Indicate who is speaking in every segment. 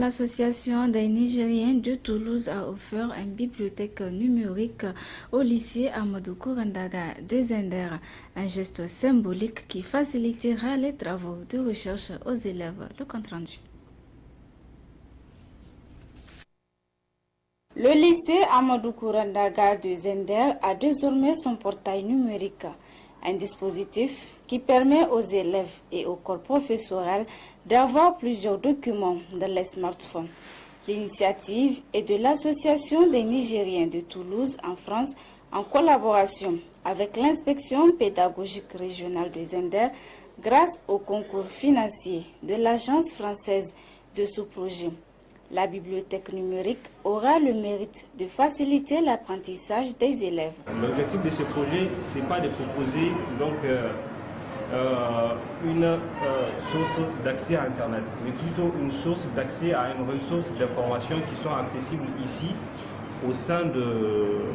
Speaker 1: L'association des Nigériens de Toulouse a offert une bibliothèque numérique au lycée Amadou Kourandaga de Zender, un geste symbolique qui facilitera les travaux de recherche aux élèves. Le compte rendu. Le lycée Amadou Kourandaga de Zender a désormais son portail numérique, un dispositif qui permet aux élèves et au corps professoral d'avoir plusieurs documents dans les smartphones. L'initiative est de l'Association des Nigériens de Toulouse en France en collaboration avec l'inspection pédagogique régionale de Zender grâce au concours financier de l'Agence française de ce projet. La bibliothèque numérique aura le mérite de faciliter l'apprentissage des élèves.
Speaker 2: L'objectif de ce projet, ce n'est pas de proposer une source d'accès à Internet, mais plutôt une source d'accès à une ressource d'information qui sont accessibles ici au sein de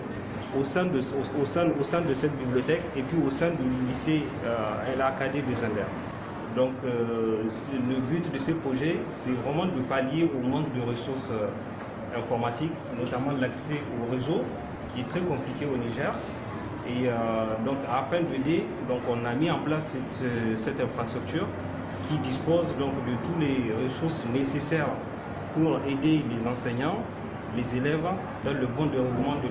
Speaker 2: cette bibliothèque et puis au sein du lycée LAKD de Zender. Donc le but de ce projet, c'est vraiment de pallier au manque de ressources informatiques, notamment l'accès au réseau, qui est très compliqué au Niger. Et donc afin d'aider, on a mis en place cette infrastructure qui dispose donc de toutes les ressources nécessaires pour aider les enseignants, les élèves dans le bon déroulement de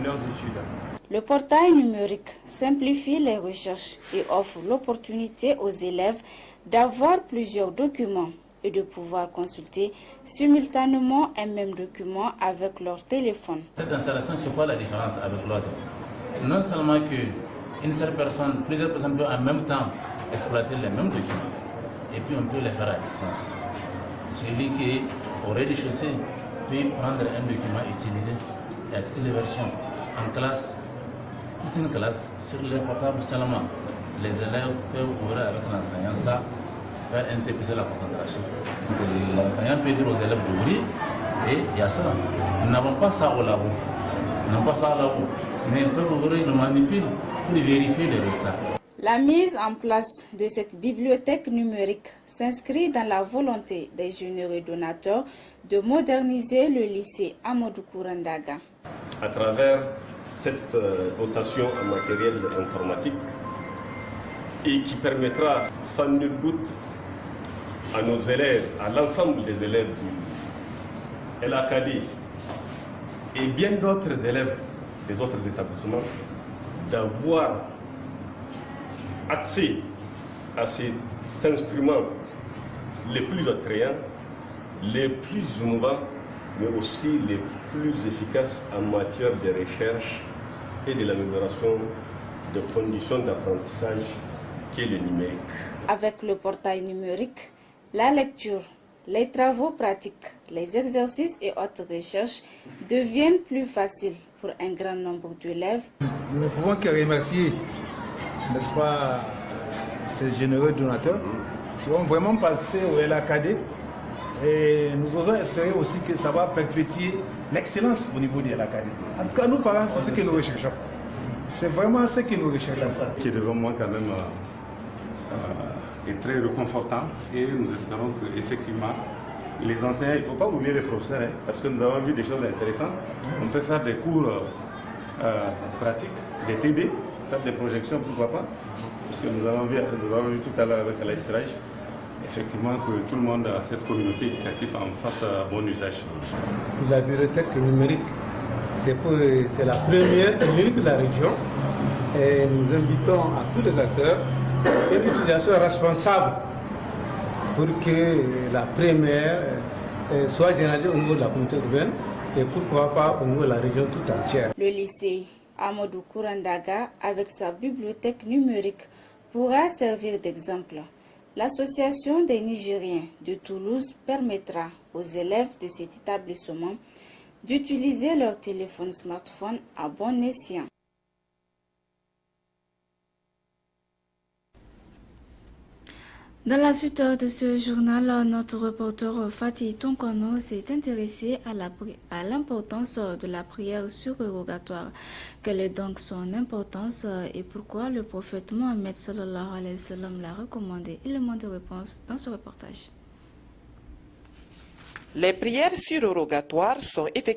Speaker 2: leurs études.
Speaker 1: Le portail numérique simplifie les recherches et offre l'opportunité aux élèves d'avoir plusieurs documents et de pouvoir consulter simultanément un même document avec leur téléphone.
Speaker 3: Cette installation, c'est quoi la différence avec l'autre? Non seulement plusieurs personnes peuvent en même temps exploiter les mêmes documents et puis on peut les faire à distance. Celui qui est au rez-de-chaussée peut prendre un document utilisé et à toutes les versions en classe. Toute une classe sur les portables seulement. Les élèves peuvent ouvrir avec l'enseignant ça, faire interpeller la concentration. L'enseignant peut dire aux élèves d'ouvrir et il y a ça. Nous n'avons pas ça au labo. Mais ils peuvent ouvrir, le manipuler pour vérifier les résultats.
Speaker 1: La mise en place de cette bibliothèque numérique s'inscrit dans la volonté des généreux donateurs de moderniser le lycée Amadou Kourandaga.
Speaker 4: À travers cette dotation en matériel informatique et qui permettra sans nul doute à nos élèves, à l'ensemble des élèves du LAKD et bien d'autres élèves des autres établissements d'avoir accès à cet instrument les plus attrayants, les plus innovants, mais aussi les plus efficaces en matière de recherche et de l'amélioration des conditions d'apprentissage qu'est le numérique.
Speaker 1: Avec le portail numérique, la lecture, les travaux pratiques, les exercices et autres recherches deviennent plus faciles pour un grand nombre d'élèves.
Speaker 5: Nous ne pouvons que remercier, n'est-ce pas, ces généreux donateurs qui ont vraiment passé au LAKD. Et nous osons espérer aussi que ça va perpétuer l'excellence au niveau des LAKD. En tout cas, nous parents, c'est ce que nous recherchons. C'est vraiment ce que nous recherchons.
Speaker 6: Ce qui est devant moi quand même est très réconfortant et nous espérons qu'effectivement, les enseignants, il ne faut pas oublier les professeurs, hein, parce que nous avons vu des choses intéressantes. On peut faire des cours pratiques, des TD, faire des projections, pourquoi pas, parce que nous avons vu tout à l'heure avec Alaïsraïch, effectivement que tout le monde a cette communauté éducative en fasse bon usage.
Speaker 7: La bibliothèque numérique, c'est la première et l'unique de la région. Et nous invitons à tous les acteurs et l'utilisation responsable pour que la première soit généralisée au niveau de la communauté urbaine et pourquoi pas au niveau de la région tout entière.
Speaker 1: Le lycée Amadou Kourandaga, avec sa bibliothèque numérique, pourra servir d'exemple. L'association des Nigériens de Toulouse permettra aux élèves de cet établissement d'utiliser leur téléphone smartphone à bon escient. Dans la suite de ce journal, notre reporter Fatih Tonkono s'est intéressé à l'importance de la prière surrogatoire. Quelle est donc son importance et pourquoi le prophète Mohammed sallallahu alayhi wa sallam l'a recommandé? Il demande des réponses dans ce reportage.
Speaker 8: Les prières surrogatoires sont effectuées